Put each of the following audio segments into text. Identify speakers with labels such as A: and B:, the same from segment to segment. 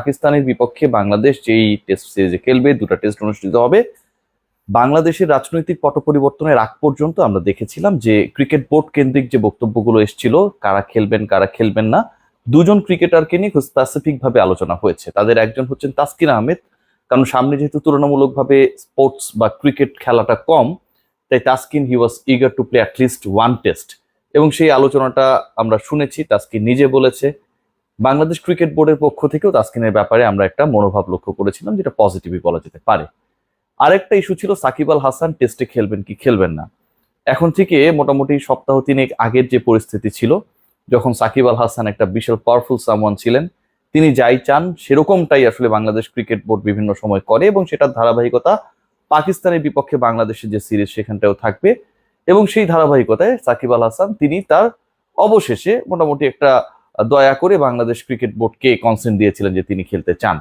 A: পাকিস্তানের বিপক্ষে বাংলাদেশ যেই টেস্ট সিরিজে খেলবে, দুটো টেস্ট অনুষ্ঠিত হবে। বাংলাদেশের রাজনৈতিক পট পরিবর্তনের আগ পর্যন্ত আমরা দেখেছিলাম যে ক্রিকেট বোর্ড কেন্দ্রিক যে বক্তব্যগুলো এসেছিল, কারা খেলবেন কারা খেলবেন না, দুজন ক্রিকেটারকে নিয়ে খুব স্পেসিফিক ভাবে আলোচনা হয়েছে। তাদের একজন হচ্ছেন তাসকিন আহমেদ, কারণ সামনে যেহেতু তুলনামূলকভাবে স্পোর্টস বা ক্রিকেট খেলাটা কম, তাই Taskin he was eager to play at least one test. এবং সেই আলোচনাটা আমরা শুনেছি, তাসকিন নিজে বলেছে। বাংলাদেশ ক্রিকেট বোর্ডের পক্ষ থেকেও তাসকিনের ব্যাপারে আমরা একটা মনোভাব লক্ষ্য করেছিলাম, যেটা পজিটিভই বলা যেতে পারে। আরেকটা ইস্যু ছিল সাকিব আল হাসান টেস্টে খেলবেন কি খেলবেন না। এখন থেকে মোটামুটি সপ্তাহ তিনেক আগের যে পরিস্থিতি ছিল, যখন সাকিব আল হাসান একটা বিশাল পাওয়ারফুল সামওয়ান ছিলেন, তিনি যাই চান সেরকমটাই আসলে বাংলাদেশ ক্রিকেট বোর্ড বিভিন্ন সময় করে, এবং সেটার ধারাবাহিকতা পাকিস্তানের বিপক্ষে বাংলাদেশের যে সিরিজ সেখানটাও থাকবে। এবং সেই ধারাবাহিকতায় সাকিব আল হাসান তিনি তার অবশেষে মোটামুটি একটা দয়া করে বাংলাদেশ ক্রিকেট বোর্ডকে কনসেন্ট দিয়েছিলেন যে তিনি খেলতে চান।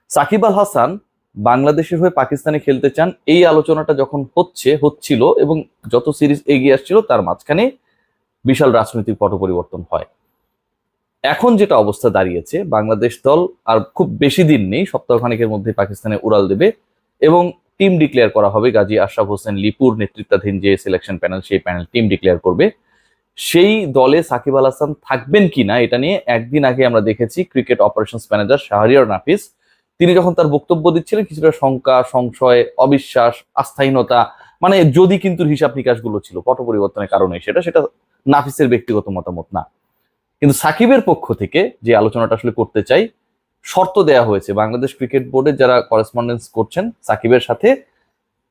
A: সাকিব আল হাসান বাংলাদেশের হয়ে পাকিস্তানে খেলতে চান, এই আলোচনাটা যখন হচ্ছিল এবং যত সিরিজ এগিয়ে আসছিল, তার মাঝখানে বিশাল রাজনৈতিক পট পরিবর্তন হয়। এখন যেটা অবস্থা দাঁড়িয়েছে, বাংলাদেশ দল আর খুব বেশি দিন নেই, সপ্তাহখানেকের মধ্যে পাকিস্তানে উড়াল দেবে এবং টিম ডিক্লেয়ার করা হবে। গাজী আশরাফ হোসেন লিপুর নেতৃত্বাধীন যে সিলেকশন প্যানেল, সেই প্যানেল টিম ডিক্লেয়ার করবে। সেই দলে সাকিব আল হাসান থাকবেন কিনা এটা নিয়ে একদিন আগে আমরা দেখেছি ক্রিকেট অপারেশনস ম্যানেজার শাহরিয়ার নাফিস, তিনি যখন তার বক্তব্য দিচ্ছিলেন, কিছুটা শঙ্কা, সংশয়, অবিশ্বাস, আস্থাহীনতা, মানে যদি কিন্তু হিসাব নিকাশগুলো ছিল পট পরিবর্তনের কারণে, সেটা নাফিসের ব্যক্তিগত মতামত না। কিন্তু সাকিবের পক্ষ থেকে যে আলোচনাটা আসলে করতে চাই, শর্ত দেয়া হয়েছে বাংলাদেশ ক্রিকেট বোর্ডের যারা করেসপন্ডেন্স করছেন সাকিবের সাথে,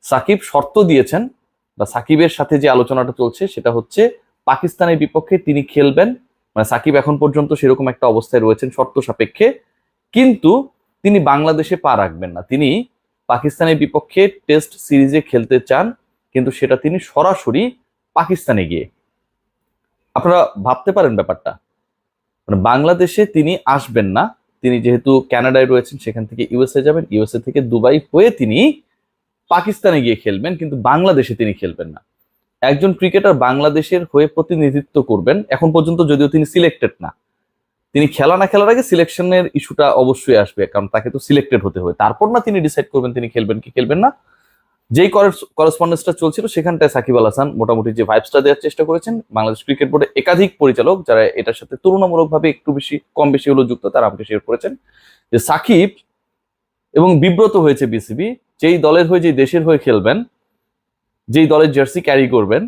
A: সাকিব শর্ত দিয়েছেন, বা সাকিবের সাথে যে আলোচনাটা চলছে সেটা হচ্ছে পাকিস্তানের বিপক্ষে তিনি খেলবেন। মানে সাকিব এখন পর্যন্ত সেরকম একটা অবস্থায় রয়েছেন শর্ত সাপেক্ষে, কিন্তু তিনি বাংলাদেশে পা রাখবেন না। তিনি পাকিস্তানের বিপক্ষে টেস্ট সিরিজে খেলতে চান, কিন্তু সেটা তিনি সরাসরি পাকিস্তানে গিয়ে। আপনারা ভাবতে পারেন ব্যাপারটা, মানে বাংলাদেশে তিনি আসবেন না, তিনি যেহেতু কানাডায় রয়েছেন সেখান থেকে ইউএসএ যাবেন, ইউএসএ থেকে দুবাই হয়ে তিনি পাকিস্তানে গিয়ে খেলবেন, কিন্তু বাংলাদেশে তিনি খেলবেন না। একজন ক্রিকেটার বাংলাদেশের হয়ে প্রতিনিধিত্ব করবেন, এখন পর্যন্ত যদিও তিনি সিলেক্টেড না, তিনি খেলা না খেলার আগে সিলেকশনের ইস্যুটা অবশ্যই আসবে, কারণ তাকে তো সিলেক্টেড হতে হবে, তারপর না তিনি ডিসাইড করবেন তিনি খেলবেন কি খেলবেন না। যেই করেসপন্ডেন্সটা চলছিল সেখানটায় সাকিব আল হাসান মোটামুটি যে ভাইবসটা দেওয়ার চেষ্টা করেছেন, বাংলাদেশ ক্রিকেট বোর্ডে একাধিক পরিচালক যারা এটার সাথে তুলনামূলকভাবে একটু বেশি কম বেশি হলো যুক্ত, তারা আমাকে শেয়ার করেছেন যে সাকিব, এবং বিব্রত হয়েছে বিসিবি, যেই দলের হয়ে যেই দেশের হয়ে খেলবেন, যেই দলের জার্সি ক্যারি করবেন,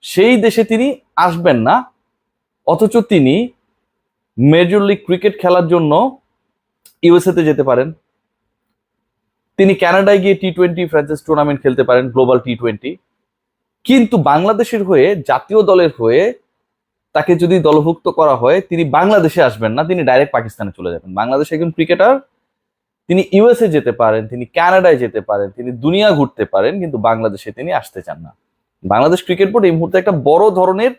A: সেই দেশে তিনি আসবেন না, অথচ তিনি মেজর লিগ ক্রিকেট খেলার জন্য ইউএসএ তে যেতে পারেন, তিনি কানাডায় গিয়ে টি-20 ফ্র্যাঞ্চাইজ টুর্নামেন্ট খেলতে পারেন, গ্লোবাল টি-20। কিন্তু বাংলাদেশের হয়ে, জাতীয় দলের হয়ে তাকে যদি দলভুক্ত করা হয়, তিনি বাংলাদেশে আসবেন না, তিনি ডাইরেক্ট পাকিস্তানে চলে যাবেন। বাংলাদেশে একজন ক্রিকেটার, তিনি ইউএসএ যেতে পারেন, তিনি কানাডায় যেতে পারেন, তিনি দুনিয়া ঘুরতে পারেন, কিন্তু বাংলাদেশে তিনি আসতে চান না। বাংলাদেশ ক্রিকেট বোর্ড এই মুহূর্তে একটা বড় ধরনের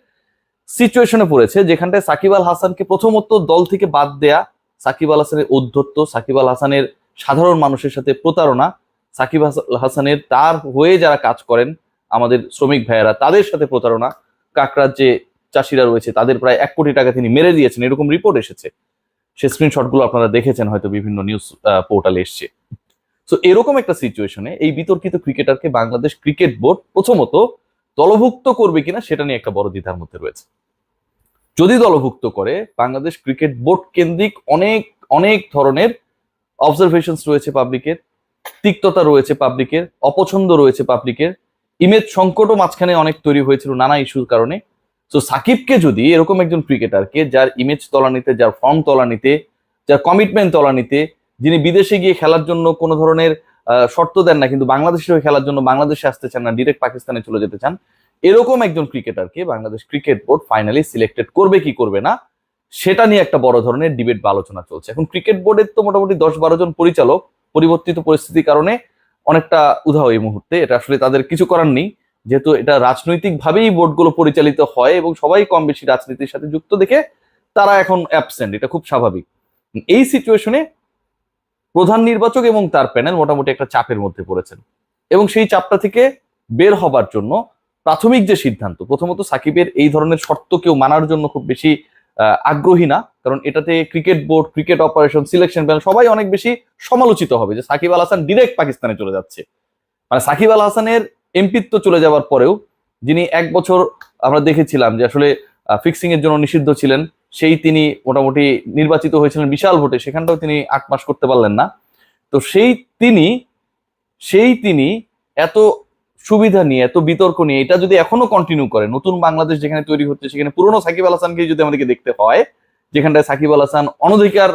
A: সিচুয়েশনে পড়েছে, যেখানটায় সাকিব আল হাসানকে প্রথমত দল থেকে বাদ দেয়া, সাকিব আল হাসানের ঔদ্ধত্য, সাকিব আল হাসানের সাধারণ মানুষের সাথে প্রতারণা, সাকিব আল হাসানের তার হয়ে যারা কাজ করেন আমাদের শ্রমিক ভাইয়েরা, তাদের সাথে প্রতারণা, কাকরার যে চাষিরা রয়েছে তাদের প্রায় 1 কোটি টাকা তিনি মেরে দিয়েছেন, এরকম রিপোর্ট এসেছে। সে স্ক্রিনশটগুলো আপনারা দেখেছেন হয়তো, বিভিন্ন নিউজ পোর্টালে এসছে। তো এরকম একটা সিচুয়েশনে এই বিতর্কিত ক্রিকেটারকে বাংলাদেশ ক্রিকেট বোর্ড প্রথমত দলভুক্ত করবে কিনা সেটা নিয়ে একটা বড় দ্বিধার মধ্যে রয়েছে। যদি দলভুক্ত করে, বাংলাদেশ ক্রিকেট বোর্ড কেন্দ্রিক অনেক অনেক ধরনের অবজারভেশনস রয়েছে পাবলিকের, তিক্ততা রয়েছে পাবলিকের, অপছন্দ রয়েছে পাবলিকের, ইমেজ সংকটও মাঝখানে অনেক তৈরি হয়েছিল নানা ইস্যুর কারণে। তো সাকিবকে যদি, এরকম একজন ক্রিকেটারকে যার ইমেজ তলানিতে, যার ফর্ম তলানিতে, যার কমিটমেন্ট তলানিতে, যিনি বিদেশে গিয়ে খেলার জন্য কোনো ধরনের শর্ত দেন না, কিন্তু বাংলাদেশের হয়ে খেলার জন্য বাংলাদেশে আসতে চান না, ডিরেক্ট পাকিস্তানে চলে যেতে চান, এরকম একজন ক্রিকেটারকে Bangladesh cricket board finally selected করবে কি করবে না, সেটা নিয়ে একটা বড় ধরনের ডিবেট বা আলোচনা চলছে। এখন ক্রিকেট বোর্ডের তো মোটামুটি 10-12 জন পরিচালক, পরিবর্তিত পরিস্থিতির কারণে অনেকটা উধাও এই মুহূর্তে, এটা আসলে তাদের কিছু করার নেই, যেহেতু এটা রাজনৈতিক ভাবেই বোর্ডগুলো পরিচালিত হয় এবং সবাই কম বেশি রাজনীতির সাথে যুক্ত দেখে তারা এখন অ্যাবসেন্ট, এটা খুব স্বাভাবিক। এই সিচুয়েশনে প্রধান নির্বাচক এবং তার প্যানেল মোটামুটি একটা চাপের মধ্যে পড়েছেন, এবং সেই চাপটা থেকে বের হবার জন্য প্রাথমিক যে সিদ্ধান্ত, প্রথমত সাকিবের এই ধরনের শর্ত কেউ মানার জন্য খুব বেশি আগ্রহী না, কারণ এটাতে cricket board, cricket operation, selection panel সবাই অনেক বেশি সমালোচিত হবে যে সাকিব আল হাসান ডিরেক্ট পাকিস্তানে চলে যাচ্ছে। মানে সাকিব আল হাসানের এমপিত্ব চলে যাওয়ার পরেও, যিনি 1 বছর আমরা দেখেছিলাম যে আসলে ফিক্সিং এর জন্য নিষিদ্ধ ছিলেন, তিনি মোটামুটি নির্বাচিত হয়েছিলেন বিশাল ভোটে, সেখানটাও তিনি 8 মাস করতে পারলেন না। তো তিনি এত সুবিধা নিয়ে, এত বিতর্ক নিয়ে এটা যদি এখনো কন্টিনিউ করে, নতুন বাংলাদেশ যেখানে তৈরি হচ্ছে সেখানে পুরনো সাকিব আল হাসানকে যদি আমাদেরকে দেখতে হয়, যেখানটায় সাকিব আল হাসান অনধিকার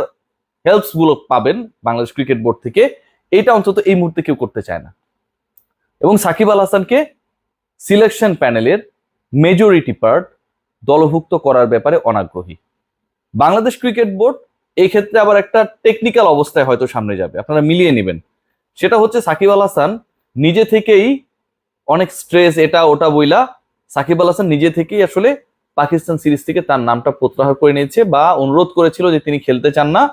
A: হেল্পস গুলো পাবেন বাংলাদেশ ক্রিকেট বোর্ড থেকে, এটা অন্তত এই মুহূর্তে কেউ করতে চায় না। এবং সাকিব আল হাসানকে সিলেকশন প্যানেলের মেজরিটি পার্ট দলভুক্ত করার ব্যাপারে অনাগ্রহী বাংলাদেশ ক্রিকেট বোর্ড। এই ক্ষেত্রে আবার একটা টেকনিক্যাল অবস্থায় হয়তো সামনে যাবে, আপনারা মিলিয়ে নেবেন। সেটা হচ্ছে সাকিব আল হাসান নিজে থেকেই অনেক স্ট্রেস এটা ওটা বইলা, সাকিব আল হাসান নিজে থেকেই আসলে পাকিস্তান সিরিজ থেকে তার নামটা প্রত্যাহার করে নিয়েছে বা অনুরোধ করেছিল যে তিনি খেলতে চান না।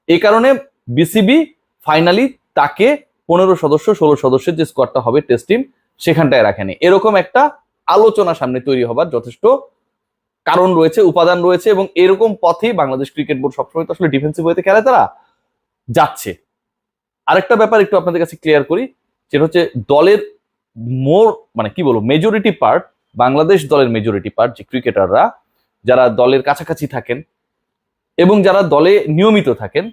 A: এই কারণে বিসিবি ফাইনালি তাকে 15 সদস্য 16 সদস্যের যে স্কোয়াডটা হবে টেস্ট টিম, সেখানটায় রাখেনি। এরকম একটা আলোচনা সামনে তৈরি হবার যথেষ্ট কারণ রয়েছে, উপাদান রয়েছে, এবং এরকম পথেই বাংলাদেশ ক্রিকেট বোর্ড সবসময় তো আসলে ডিফেন্সিভ ওয়েতে খেলে তারা যাচ্ছে। আরেকটা ব্যাপার একটু আপনাদের কাছে ক্লিয়ার করি, সেটা হচ্ছে দলের মানে কি বলবো, মেজরিটি পার্ট, বাংলাদেশ দলের মেজরিটি পার্ট যে ক্রিকেটাররা যারা দলের কাছাকাছি থাকেন এবং যারা দলে নিয়মিত থাকেন,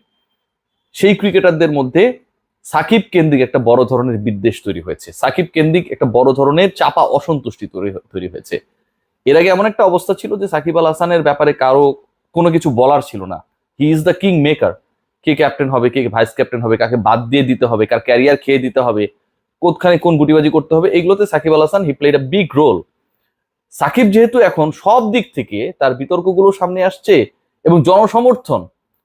A: সেই ক্রিকেটারদের মধ্যে সাকিব কেন্দ্রিক একটা বড় ধরনের বিদ্বেষ তৈরি হয়েছে, সাকিব কেন্দ্রিক একটা বড় ধরনের চাপা অসন্তুষ্টি তৈরি হয়েছে। এর আগে এমন একটা অবস্থা ছিল যে সাকিব আল হাসানের ব্যাপারে কারো কোনো কিছু বলার ছিল না, he is the king maker. K captain হবে, কে ভাইস ক্যাপ্টেন হবে, কাকে বাদ দিয়ে দিতে হবে, কার ক্যারিয়ার খেয়ে দিতে হবে, কোথায় কোন গুটিবাজি করতে হবে, এগুলোতে Shakib Al Hasan he played a big role. Shakib যেহেতু এখন সব দিক থেকে তার বিতর্কগুলো সামনে আসছে এবং জনসমর্থন,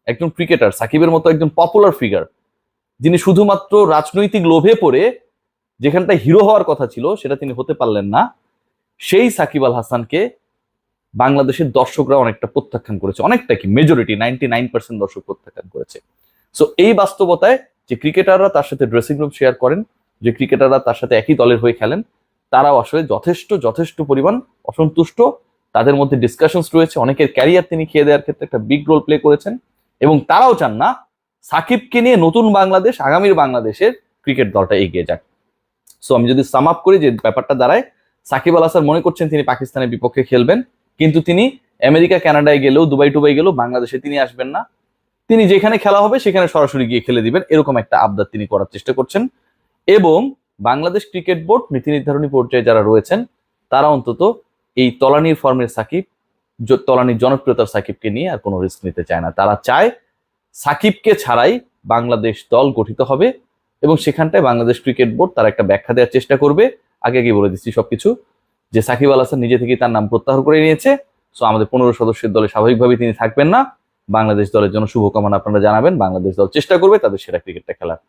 A: একজন ক্রিকেটার সাকিবের মতো একজন পপুলার ফিগার, যিনি শুধুমাত্র রাজনৈতিক লোভে পড়ে যেখানটায় হিরো হওয়ার কথা ছিল সেটা তিনি হতে পারলেন না, সেই সাকিব আল হাসানকে বাংলাদেশের দর্শকরা অনেকটা প্রত্যাখ্যান করেছে, অনেকটা কি মেজরিটি 99% দর্শক প্রত্যাখ্যান করেছে। সো এই বাস্তবতায় যে ক্রিকেটাররা তার সাথে ড্রেসিং রুম শেয়ার করেন, যে ক্রিকেটাররা তার সাথে একই দলের হয়ে খেলেন, তারাও আসলে যথেষ্ট পরিমাণ অসন্তুষ্ট। তাদের মধ্যে ডিসকাশনস রয়েছে, অনেকের ক্যারিয়ার তিনি খেয়ে দেওয়ার ক্ষেত্রে একটা বিগ রোল প্লে করেছেন, এবং তারাও চান না সাকিবকে নিয়ে নতুন বাংলাদেশ, আগামীর বাংলাদেশের ক্রিকেট দলটা এগিয়ে যাক। সো আমি যদি সাম আপ করি, যে ব্যাপারটা দাঁড়ায়, সাকিব আল হাসান মনে করছেন তিনি পাকিস্তানের বিপক্ষে খেলবেন, কিন্তু তিনি আমেরিকা কানাডায় গেলেও, দুবাই গেলেও বাংলাদেশে তিনি আসবেন না, তিনি যেখানে খেলা হবে সেখানে সরাসরি গিয়ে খেলে দিবেন, এরকম একটা আবদার তিনি করার চেষ্টা করছেন। এবং বাংলাদেশ ক্রিকেট বোর্ড নীতি নির্ধারণী পর্যায়ে যারা রয়েছেন, তারা অন্তত এই তলানির ফর্মের সাকিব, তলানির জনপ্রিয়তার সাকিবকে নিয়ে আর কোনো রিস্ক নিতে চায় না। তারা চায় সাকিবকে ছাড়াই বাংলাদেশ দল গঠিত হবে, এবং সেখানটায় বাংলাদেশ ক্রিকেট বোর্ড তার একটা ব্যাখ্যা দেওয়ার চেষ্টা করবে। আগে বলে দিচ্ছি সবকিছু, যে সাকিব আল হাসান নিজে থেকেই তার নাম প্রত্যাহার করে নিয়েছে। সো আমাদের 15 সদস্যের দলে স্বাভাবিকভাবে তিনি থাকবেন না। বাংলাদেশ দলের জন্য শুভকামনা আপনারা জানাবেন, বাংলাদেশ দল চেষ্টা করবে তাদের সেরা ক্রিকেটটা খেলার।